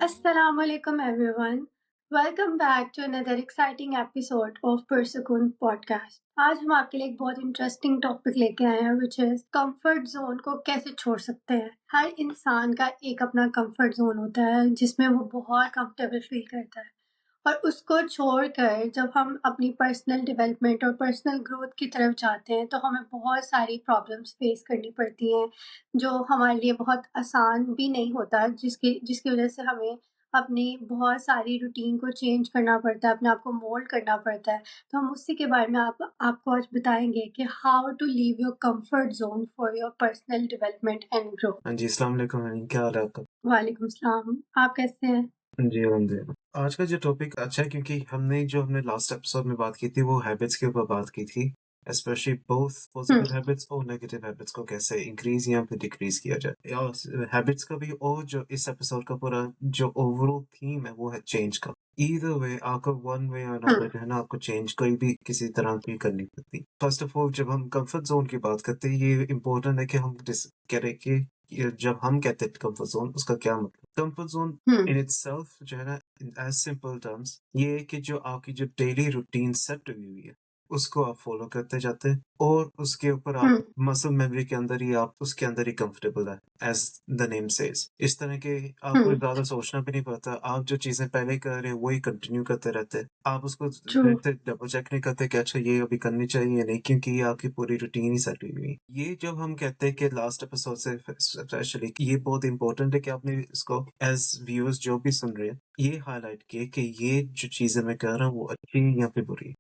Assalamualaikum everyone. Welcome back to another exciting episode of Persukoon podcast. आज हम आपके लिए एक बहुत इंटरेस्टिंग टॉपिक लेके आए हैं which is कंफर्ट जोन को कैसे छोड़ सकते हैं। हर इंसान का एक अपना कंफर्ट जोन होता है जिसमें वो बहुत कंफर्टेबल फील करता है और उसको छोड़कर जब हम अपनी पर्सनल डेवलपमेंट और पर्सनल ग्रोथ की तरफ जाते हैं तो हमें बहुत सारी प्रॉब्लम्स फेस करनी पड़ती हैं जो हमारे लिए बहुत आसान भी नहीं होता जिसकी जिसकी वजह से हमें अपनी बहुत सारी रूटीन को चेंज करना पड़ता है, अपने आप को मोल्ड करना पड़ता है। तो हम उसी के बारे में आपको आज बताएंगे कि how to leave your comfort zone for your personal development and growth. हाँ जी, अस्सलाम वालेकुम हनीम, क्या हाल है आपका? वालेकुम सलाम, आप कैसे हैं? जी, अलहम्दुलिल्लाह। आज का जो टॉपिक अच्छा है क्योंकि हमने लास्ट एपिसोड में बात की थी वो हैबिट्स के ऊपर बात की थी। स्पेशली बोथ हम्म, पॉजिटिव हैबिट्स और नेगेटिव हैबिट्स को कैसे इंक्रीज या फिर डिक्रीज किया जाए। और हैबिट्स का भी और जो इस एपिसोड का पूरा जो ओवरऑल थीम है वो है चेंज का। ईदर वे आपको वन वे और हम्म, अनदर जो है ना आपको चेंज कोई भी किसी तरह की करनी पड़ती। फर्स्ट ऑफ ऑल जब हम कंफर्ट जोन की बात करते हैं ये इम्पोर्टेंट है कि हम करें कि जब हम कहते हैं कंफर्ट जोन उसका क्या मतलब। Comfort zone hmm, in itself जो है ना एज सिंपल टर्म्स ये है कि जो आपकी जो डेली रूटीन सेट हुई हुई है उसको आप फॉलो करते जाते हैं और उसके ऊपर आप हम्म, मसल मेमोरी के अंदर ही आप उसके अंदर ही कंफर्टेबल है एज द नेम सेज। इस तरह के आपको हम्म, ज्यादा सोचना भी नहीं पड़ता, आप जो चीजें पहले कर रहे हैं वही कंटिन्यू करते रहते हैं। आप उसको ट्रू, फिर से डबल चेक नहीं करते कि अच्छा ये अभी करनी चाहिए या नहीं क्योंकि ये आपकी पूरी रूटीन ही सेट हुई हुई है। ये जब हम कहते हैं कि लास्ट एपिसोड से स्पेशली ये बहुत इंपॉर्टेंट है कि आपने इसको एज व्यूअर्स जो भी सुन रहे हैं ये हाईलाइट किए कि ये जो चीजें मैं कर रहा हूँ वो अच्छी है या फिर बुरी है।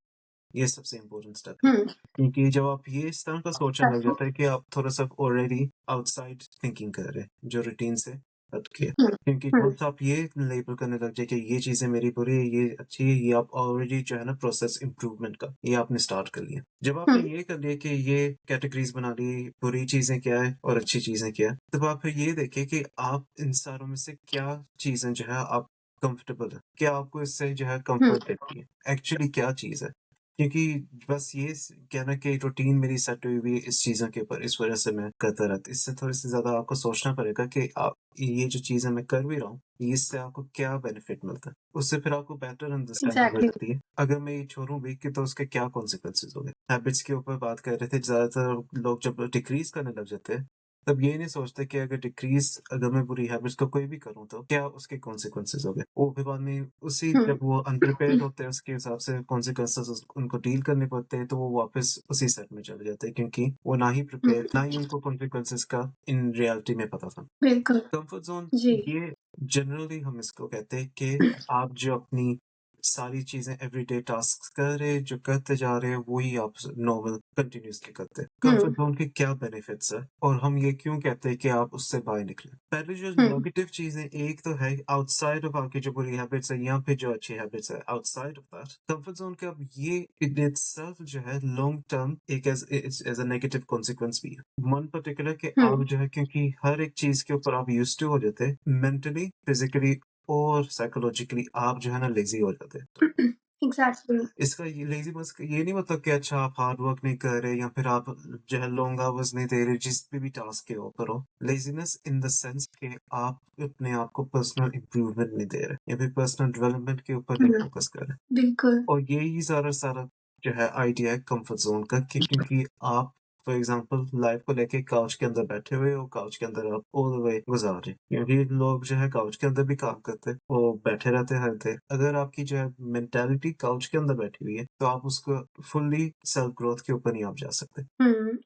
ये सबसे इम्पोर्टेंट स्टेप है हम्म, क्योंकि जब आप ये इस तरह का सोचने लग exactly, जाता है कि आप थोड़ा सा ऑलरेडी आउटसाइड थिंकिंग कर रहे हैं जो रूटीन से हट के। हम्म, क्योंकि हम्म, जब आप ये लेबल करने लग जाए कि ये चीजें मेरी बुरी है ये अच्छी है, ये आप ऑलरेडी जो है ना प्रोसेस इम्प्रूवमेंट का ये आपने स्टार्ट कर लिया। जब आपने हम्म, ये कर लिया कि ये कैटेगरीज बना ली बुरी चीजें क्या है और अच्छी चीजें क्या है, तब आप फिर ये देखिए कि आप इन सारों में से क्या चीजें जो है आप कंफर्टेबल है, क्या आपको इससे जो है हम्म, कंफर्ट देती है, एक्चुअली क्या चीज है। क्योंकि बस ये कहना कि रूटीन मेरी सेट हुई हुई है इस चीजों के ऊपर इस वजह से मैं करता रहता, इससे थोड़ी सी ज्यादा आपको सोचना पड़ेगा कि आप ये जो चीजें मैं कर भी रहा हूँ इससे आपको क्या बेनिफिट मिलता है, उससे फिर आपको बेटर अंडरस्टैंडिंग हो exactly, जाती है। अगर मैं ये छोड़ूं भी कि तो उसके क्या कॉन्सिक्वेंसेज हो गए। हैबिट्स के ऊपर बात कर रहे थे, ज्यादातर लोग जब डिक्रीज करने लग जाते हैं तब ये नहीं सोचते कि अगर मैं बुरी हैबिट्स को कोई भी करूं तो क्या उसके कॉन्सिक्वेंसेज हो गए। वो फिर बाद में उसी हम्म, जब वो अनप्रिपेयर्ड होते हैं उसके हिसाब से कॉन्सिक्वेंसेज उनको डील करने पड़ते हैं तो वो वापस उसी सेट में चले जाते हैं क्योंकि वो ना ही प्रिपेयर ना ही उनको कॉन्सिक्वेंसेज का इन रियलिटी में पता था। बिल्कुल, कंफर्ट जोन जी, ये जनरली हम इसको कहते हैं कि आप जो अपनी सारी चीजें एवरीडे टास्क कर रहे जो करते जा रहे हैं वही आप नॉर्मल कंटिन्यूसली करते हैं। कंफर्ट हम्म, जोन के क्या बेनिफिट्स है और हम ये क्यों कहते हैं कि आप उससे बाहर निकले। पहले जो हम्म, नेगेटिव चीजें एक तो है आउटसाइड ऑफ आपकी जो बुरी हैबिट्स है या फिर जो अच्छी हैबिट्स है outside of that comfort zone के अब ये इन इटसेल्फ जो है लॉन्ग टर्म एक एज अ नेगेटिव कॉन्सिक्वेंस भी है। वन पर्टिकुलर कि आप हम्म, जो है क्योंकि हर एक चीज के ऊपर आप यूज्ड टू हो जाते हैं मेंटली फिजिकली और साइकोलॉजिकली आप जो है ना लेजी हो जाते हैं। एग्जैक्टली, इसका ये लेजीनेस का ये नहीं मतलब कि अच्छा आप हार्ड वर्क नहीं कर रहे या फिर आप जो है लॉन्ग आवर्स नहीं दे रहे जिस पे भी टास्क के ऊपर हो। लेजीनेस इन द सेंस कि आप अपने आप को पर्सनल इंप्रूवमेंट नहीं दे रहे या फिर पर्सनल डेवलपमेंट के ऊपर नहीं फोकस कर रहे। बिल्कुल, और यही सारा सारा जो है आइडिया है कंफर्ट जोन का कि क्योंकि आप फॉर एग्जांपल लाइफ को लेके काउच के अंदर बैठे हुए हो, काउच के अंदर आप ऑल द वे गुजार रहे हैं। क्योंकि लोग जो है काउच के अंदर भी काम करते हैं वो बैठे रहते हैं हर दिन। अगर आपकी जो है मेंटेलिटी काउच के अंदर बैठी हुई है तो आप उसको फुल्ली सेल्फ ग्रोथ के ऊपर नहीं आप जा सकते।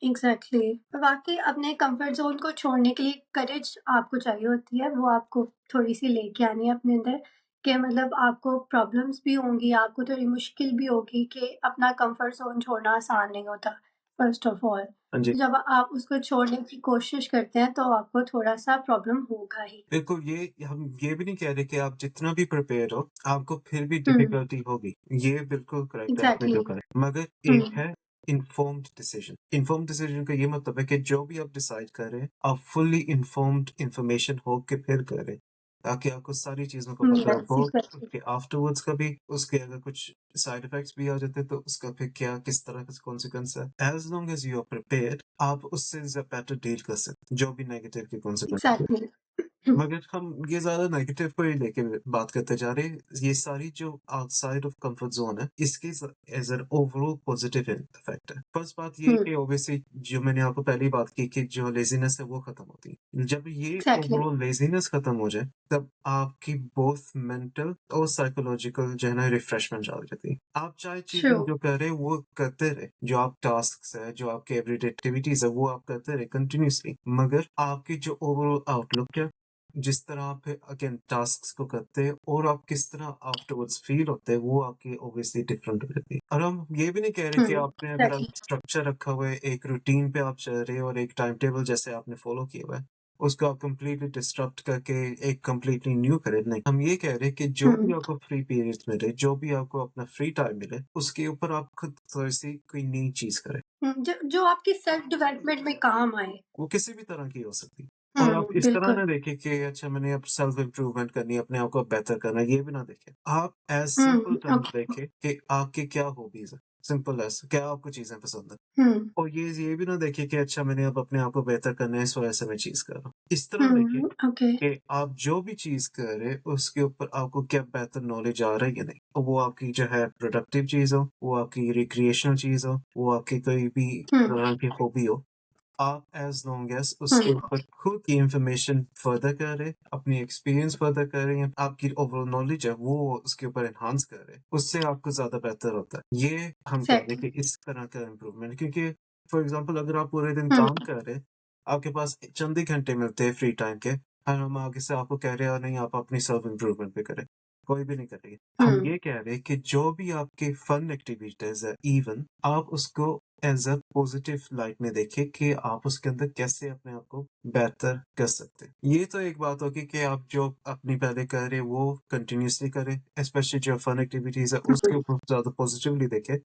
एग्जैक्टली, वाकई अपने कंफर्ट जोन को छोड़ने के लिए करेज आपको चाहिए होती है, वो आपको थोड़ी सी लेके आनी है अपने अंदर कि मतलब आपको प्रॉब्लम्स भी होंगी, आपको थोड़ी मुश्किल भी होगी कि अपना कंफर्ट जोन छोड़ना आसान नहीं होता फर्स्ट ऑफ ऑल। हाँ जी, जब आप उसको छोड़ने की कोशिश करते हैं तो आपको थोड़ा सा प्रॉब्लम होगा ही। बिल्कुल। ये हम ये भी नहीं कह रहे कि आप जितना भी प्रिपेयर हो आपको फिर भी हम्म, डिफिकल्टी होगी। ये बिल्कुल करेक्ट है आपने एग्जैक्टली, जो कहा, मगर एक हम्म, है इन्फॉर्म्ड डिसीजन। इन्फॉर्म्ड डिसीजन का ये मतलब है कि जो भी आप डिसाइड कर रहे हैं आप फुल्ली इन्फॉर्म्ड इंफॉर्मेशन हो के फिर करें ताकि आपको सारी चीजों का पता यस, हो। एग्जैक्टली, उसके आफ्टरवर्ड्स का भी, उसके अगर कुछ साइड इफेक्ट्स भी आ जाते हैं तो उसका फिर क्या किस तरह का कॉन्सिक्वेंस है। As long as you are prepared आप उससे बेटर डील कर सकते जो भी नेगेटिव के कॉन्सिक्वेंस। एग्जैक्टली, हुँ, मगर हम ये ज़्यादा नेगेटिव को ही लेके बात करते जा रहे हैं। ये सारी जो आउटसाइड ऑफ कंफर्ट ज़ोन है, इसकी as an overall positive effect है। फर्स्ट बात ये है हुँ, कि ऑब्वियसली जो मैंने आपको पहले ही बात की कि जो लेज़ीनेस है वो खत्म होती है। जब ये एग्ज़ैक्टली। ओवरऑल लेज़ीनेस खत्म हो जाए, तब आपकी बोथ मेंटल और साइकोलॉजिकल जो है ना रिफ्रेशमेंट आ जाती है। आप चाहे ट्रू। चीज़ें जो कर रहे हैं वो करते रहे। जो आप टास्क्स है, जो आपके एवरीडे एक्टिविटीज़ है वो आप करते रहे कंटिन्यूअसली। मगर आपकी जो ओवरऑल आउटलुक है, जिस तरह आप अगेन टास्क्स को करते हैं और आप किस तरह आफ्टरवर्ड्स फील होते हैं वो आपकी ऑब्वियसली डिफरेंट हो जाती है। और हम ये भी नहीं कह रहे हुँ, कि आपने अगर एग्ज़ैक्टली। स्ट्रक्चर रखा हुआ है, एक रूटीन पे आप चल रहे हो और एक टाइम टेबल जैसे आपने फॉलो किया हुआ है, उसको आप कंप्लीटली डिस्टर्ब करके एक कंप्लीटली न्यू करें। नहीं, हम ये कह रहे हैं कि जो भी हुँ, आपको फ्री पीरियड्स मिले, जो भी आपको अपना फ्री टाइम मिले, उसके ऊपर आप खुद थोड़ी-सी कोई नई चीज़ करें। हुँ, जो जो आपकी सेल्फ डेवलपमेंट में काम आए। वो किसी भी तरह की हो सकती है। और आप हुँ, इस तरह बिल्कुल। ना देखें कि अच्छा मैंने अब सेल्फ इम्प्रूवमेंट करनी है, अपने आप को बेहतर करना है, ये भी ना देखें। आप एज़ सिंपल हुँ, टर्म्स ओके। देखें कि आपकी क्या हॉबीज़ है, सिंपल एज़ क्या आपको चीज़ें पसंद है। हुँ, और ये भी ना देखें कि अच्छा मैंने अब अपने आप को बेहतर करना है, इस वजह से मैं चीज़ कर रहा हूँ। इस तरह देखें हुँ, ओके। कि आप जो भी चीज़ कर रहे हैं, उसके ऊपर आपको क्या बेहतर नॉलेज आ रहा है या नहीं। और वो आपकी जो है प्रोडक्टिव चीज़ हो, वो आपकी रिक्रिएशनल चीज़ हो, वो आपकी कोई भी हुँ, तरह की हॉबी हो, आप एज़ लॉन्ग एज़ उसके हुँ, ऊपर खुद की इन्फॉर्मेशन फर्दर करें, अपनी एक्सपीरियंस फर्दर करें, आपकी ओवरऑल नॉलेज है वो उसके ऊपर एनहांस करें, उससे आपको ज़्यादा बेहतर होता है। ये हम कह रहे हैं एग्ज़ैक्टली। कि इस तरह का इम्प्रूवमेंट क्योंकि फॉर एग्ज़ाम्पल अगर आप पूरे दिन हुँ, काम कर रहे हैं, आपके पास चंद ही घंटे मिलते हैं फ्री टाइम के, और हम आगे से आपको कह रहे हैं नहीं आप अपनी सेल्फ इम्प्रूवमेंट पे करें, कोई भी नहीं करेगा। हम हुँ, ये कह रहे हैं कि जो भी आपकी फन एक्टिविटीज़ है इवन आप उसको एज़ अ पॉज़िटिव लाइट में देखें कि आप उसके अंदर कैसे अपने आप को बेहतर कर सकते हैं। ये तो एक बात होगी कि आप जो अपनी पहले कर रहे हैं वो कंटिन्यूअसली करें, स्पेशली जो फन एक्टिविटीज़ है उसके हुँ, ऊपर ज़्यादा पॉज़िटिवली देखें।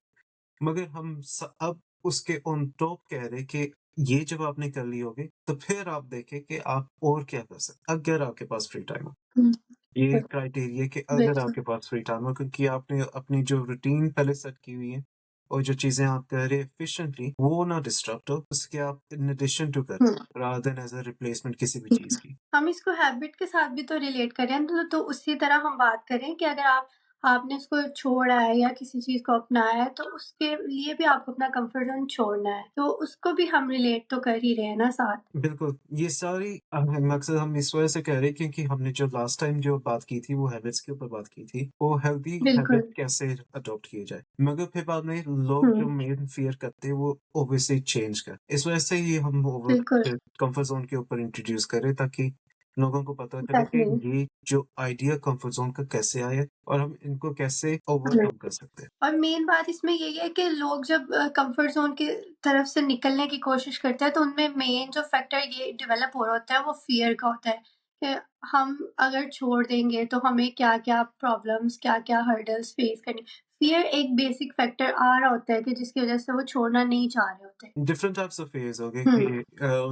मगर हम अब उसके ऑन टॉप कह रहे हैं कि ये जब आपने कर ली होगी, तो फिर आप देखें कि आप और क्या कर सकते हैं, अगर आपके पास फ्री टाइम हो। हुँ, ये बिल क्राइटेरिया कि अगर बिल्कुल। आपके पास फ्री टाइम हो क्योंकि आपने अपनी जो रूटीन पहले सेट की हुई है और जो चीज़ें आप कर रहे हैं एफिशिएंटली वो ना डिस्टर्ब हो, उसके आप इन एडिशन टू करें हुँ, rather than as a replacement किसी भी ठीक चीज़ है। की। हम इसको हैबिट के साथ भी तो रिलेट करें तो उसी तरह हम बात करें कि अगर आपने उसको छोड़ा है या किसी चीज़ को अपनाया है तो उसके लिए भी आपको अपना कम्फर्ट ज़ोन छोड़ना है। तो उसको भी हम रिलेट तो कर ही रहे हैं ना साथ। बिल्कुल, ये सारी मकसद हम इस वजह से कह रहे हैं क्योंकि हमने जो लास्ट टाइम जो बात की थी वो हैबिट्स के ऊपर बात की थी। वो हेल्दी बिल्कुल। हैबिट कैसे अडॉप्ट किए जाए। मगर फिर बाद में लोग हुँ, जो मेन फ़ियर करते हैं वो ऑब्वियसली चेंज का। इस वजह से ही हम ओवर बिल्कुल, कम्फर्ट ज़ोन के ऊपर इंट्रोड्यूस करें ताकि लोगों को पता चले कि एग्ज़ैक्टली। ये जो आइडिया कम्फर्ट ज़ोन का कैसे आया है और हम इनको कैसे हुँ। ओवरकम कर सकते हैं। और मेन बात इसमें यही है कि लोग जब कंफर्ट ज़ोन की तरफ से निकलने की कोशिश करते हैं, तो उनमें मेन जो फैक्टर ये डेवलप हो रहा होता है, वो फ़ियर का होता है कि हम अगर छोड़ देंगे, तो हमें क्या-क्या प्रॉब्लम्स, क्या-क्या हर्डल्स फेस करने फ़ियर एक बेसिक फैक्टर आ रहा होता है कि जिसकी वज़ह से वो छोड़ना नहीं चाह रहे होते। डिफरेंट टाइप्स ऑफ फेज हो गए कि हुँ,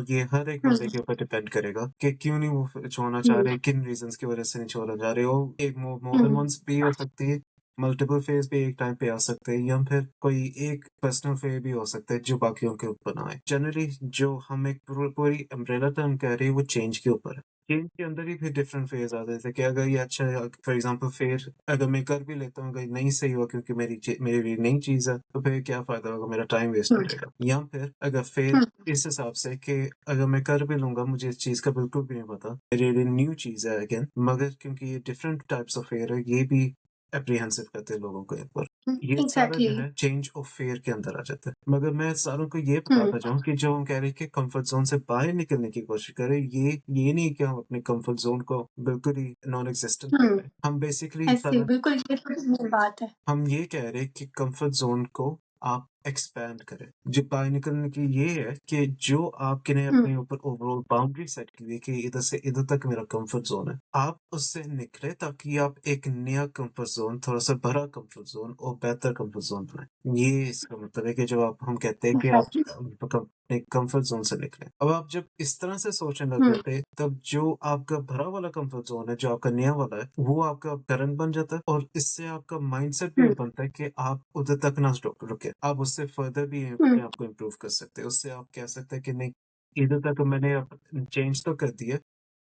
ये हर एक हुँ, बंदे के ऊपर डिपेंड करेगा कि क्यों नहीं वो छोड़ना चाह हुँ, रहे, किन रीजंस की वजह से नहीं छोड़ना चाह रहे हो। एक मोर हुँ, देन वंस भी हो सकती है, मल्टीपल फेज भी एक टाइम पे आ सकते हैं या फिर कोई एक पर्सनल फेज भी हो सकता है जो बाकियों के ऊपर ना आए। जनरली जो हम एक पूरी अम्ब्रेला टर्म कह रहे हैं वो चेंज के ऊपर है। चेंज के अंदर ही फिर डिफरेंट फेज आते थे कि अगर ये अच्छा है फॉर एग्जांपल फिर अगर मैं कर भी लेता हूँ अगर नहीं सही हुआ क्योंकि मेरे लिए नई चीज है तो फिर क्या फायदा होगा, मेरा टाइम वेस्ट हो हुँ, जाएगा। या फिर अगर फिर हुँ, इस हिसाब से कि अगर मैं कर भी लूंगा मुझे इस चीज का बिल्कुल भी नहीं पता, मेरे लिए न्यू चीज है अगेन, मगर क्योंकि ये डिफरेंट टाइप्स ऑफ फेयर है ये भी अप्रीहेंसिव करते हैं लोगों को ऊपर। हुँ, ये सारा जो एग्ज़ैक्टली। है चेंज ऑफ फेयर के अंदर आ जाता है। मगर मैं सारों को ये हुँ, बताता जाऊँ कि जो हम कह रहे हैं कि कंफर्ट जोन से बाहर निकलने की कोशिश करें, ये नहीं कि हम अपने कंफर्ट जोन को बिल्कुल ही नॉन एग्जिस्टेंट कर हुँ, दें। हम बेसिकली ऐसे बिल्कुल ये तो मेन बात है। हम ये कह रहे हैं कि कंफर्ट ज़ोन को आप एक्सपैंड करें। जो बाहर निकलने की ये है कि जो आपके ने हुँ, अपने ऊपर ओवरऑल बाउंड्री सेट की हुई है कि इधर से इधर तक मेरा कंफर्ट ज़ोन है। आप उससे निकले ताकि आप एक नया कंफर्ट ज़ोन, थोड़ा-सा बड़ा कंफर्ट ज़ोन और बेहतर कंफर्ट ज़ोन बनाएँ। ये इसका मतलब है कि जब हम कहते हैं कि आप एग्ज़ैक्टली। अपने कंफर्ट ज़ोन से निकलें। अब आप जब इस तरह से सोचने लग हुँ, जाते हैं, तब जो आपका भरा वाला कंफर्ट ज़ोन है, जो आपका नया वाला है, वो आपका करंट बन जाता है और इससे आपका माइंडसेट भी हुँ, बनता है कि आप उधर तक ना रुके। आप उससे फर्दर भी हुँ, अपने आप को इम्प्रूव कर सकते हैं। उससे आप कह सकते हैं कि नहीं, इधर तक मैंने अब चेंज तो कर दिया,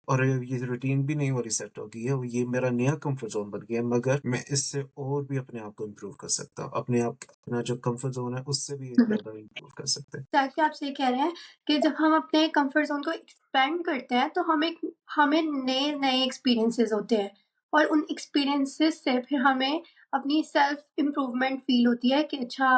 और ये रूटीन भी नई वाली सेट हो गई है, ये मेरा नया कंफर्ट ज़ोन बन गया है, मगर मैं इससे और भी अपने आप को इम्प्रूव कर सकता हूँ। अपना जो कंफर्ट ज़ोन है, उससे भी ज़्यादा इम्प्रूव कर सकते हैं। एग्ज़ैक्टली आप सही कह रहे हैं कि जब हम अपने कंफर्ट ज़ोन को एक्सपेंड करते हैं तो हमें नए-नए एक्सपीरियंसेस होते हैं और उन एक्सपीरियंसेस से फिर हमें अपनी सेल्फ इम्प्रूवमेंट फ़ील होती है कि अच्छा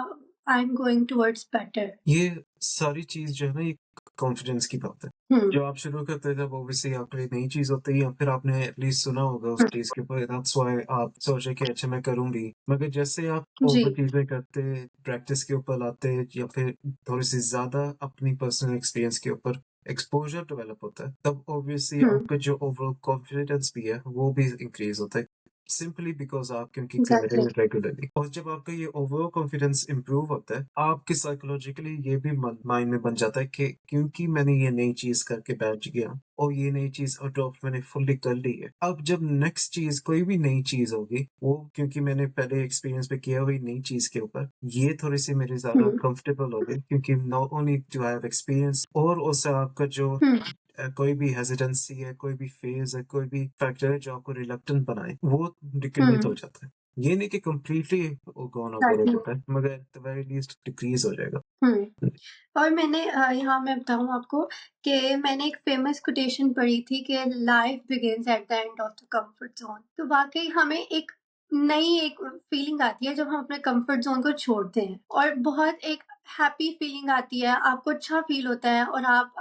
I am going towards better. ये सारी चीज़ जो है ना, ये कॉन्फिडेंस की बात है। हुँ, जो आप शुरू करते हैं, जब ऑब्वियसली आपको एक नई चीज़ होती है या फिर आपने एटलीस्ट सुना होगा उस हुँ, चीज़ के ऊपर, दैट्स व्हाई आप सोचे कि अच्छा मैं करूँगी। मगर जैसे आप जी, ओवर चीज़ें करते, प्रैक्टिस के ऊपर लाते या फिर थोड़ी-सी ज़्यादा अपनी पर्सनल एक्सपीरियंस के ऊपर एक्सपोज़र डेवलप होता है, तब ऑब्वियसली हुँ, आपका जो ओवरऑल कॉन्फिडेंस भी है, वो भी इंक्रीज़ होता है। सिंपली बिकॉज़ आप क्योंकि कर रहे एग्ज़ैक्टली। हैं रेगुलरली, और जब आपका ये ओवरऑल कॉन्फिडेंस इम्प्रूव होता है, आपके साइकोलॉजिकली ये भी माइंड में बन जाता है कि क्योंकि मैंने ये नई चीज़ करके बैठ गया और ये नई चीज़ अडॉप्ट मैंने फुल्ली कर ली है। अब जब नेक्स्ट चीज़ कोई भी नई चीज़ होगी, वो क्योंकि मैंने पहले एक्सपीरियंस पे किया हुई नई चीज़ के ऊपर, ये थोड़ी-सी मेरी ज़्यादा हुँ, कंफर्टेबल हो गई, क्योंकि not only do I have experience, और उससे आपका जो हुँ, कोई भी हेजिटेंसी है, कोई भी फेज़ है, कोई भी फैक्टर है जो आपको रिलक्टेंट बनाए, वो डिक्रीज़ हो हुँ, जाता है। ये नहीं कि कंप्लीटली वो गॉन ओवर हो एग्ज़ैक्टली। जाता है, मगर at the very least decrease हो जाएगा। हुँ। और मैंने यहाँ मैं बताऊँ आपको कि मैंने एक फ़ेमस कोटेशन पढ़ी थी कि life begins at the end of the comfort zone. तो वाक़ई हमें एक फ़ीलिंग आती है जब हम अपने कम्फर्ट ज़ोन को छोड़ते हैं और बहुत एक हैप्पी फ़ीलिंग आती है, आपको अच्छा फ़ील होता है और आप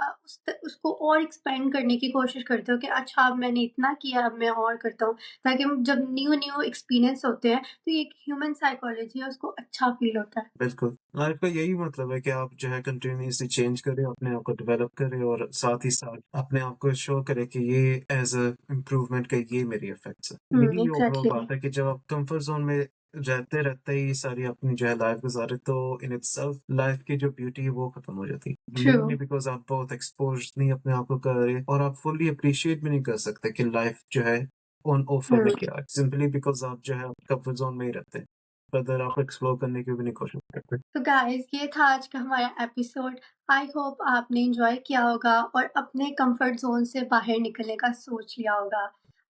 उसको और एक्सपेंड करने की कोशिश करते हो कि अच्छा अब मैंने इतना किया, अब मैं और करता हूँ। ताकि हम जब न्यू-न्यू एक्सपीरियंस होते हैं, तो ये एक ह्यूमन साइकोलॉजी है, उसको अच्छा फ़ील होता है। बिल्कुल, लाइफ़ का यही मतलब है कि आप जो है कंटिन्यूअसली चेंज करें, अपने आप को डेवलप करें और साथ ही साथ अपने आप को शो करें कि ये एज़ अ इम्प्रूवमेंट का ये मेरी इफ़ेक्ट्स हैं। यही ओवरऑल एग्ज़ैक्टली। बात है कि जब आप कम्फर्ट ज़ोन में रहते ही सारी अपनी जो है लाइफ़ गुज़ारे, तो इन इटसेल्फ लाइफ़ की जो ब्यूटी है वो खत्म हो जाती है। ट्रू। मेनली बिकॉज़ आप बहुत एक्सपोज़ नहीं अपने आप को कर रहे, और आप फुल्ली एप्रिशिएट भी नहीं कर सकते कि लाइफ़ जो है ऑन ऑफर में हुँ। क्या है। सिंपली बिकॉज़ आप जो है कम्फर्ट ज़ोन में ही रहते हैं। फर्दर आप एक्सप्लोर करने की भी नहीं कोशिश करते। तो गाइस ये था आज का हमारा एपिसोड। आई होप आपने एंजॉय किया होगा और अपने कंफर्ट ज़ोन से बाहर निकलने का सोच लिया होगा।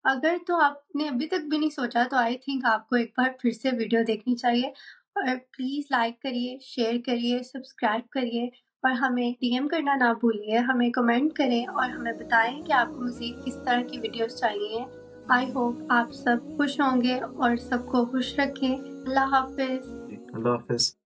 अगर तो आपने अभी तक भी नहीं सोचा तो आई थिंक आपको एक बार फिर से वीडियो देखनी चाहिए और प्लीज़ लाइक करिए, शेयर करिए, सब्सक्राइब करिए और हमें डीएम करना ना भूलिए। हमें कमेंट करें और हमें बताएँ कि आपको मज़ीद किस तरह की वीडियोज़ चाहिए। आई होप आप सब खुश होंगे और सबको खुश रखें। अल्लाह हाफ़िज़। जी, अल्लाह हाफ़िज़।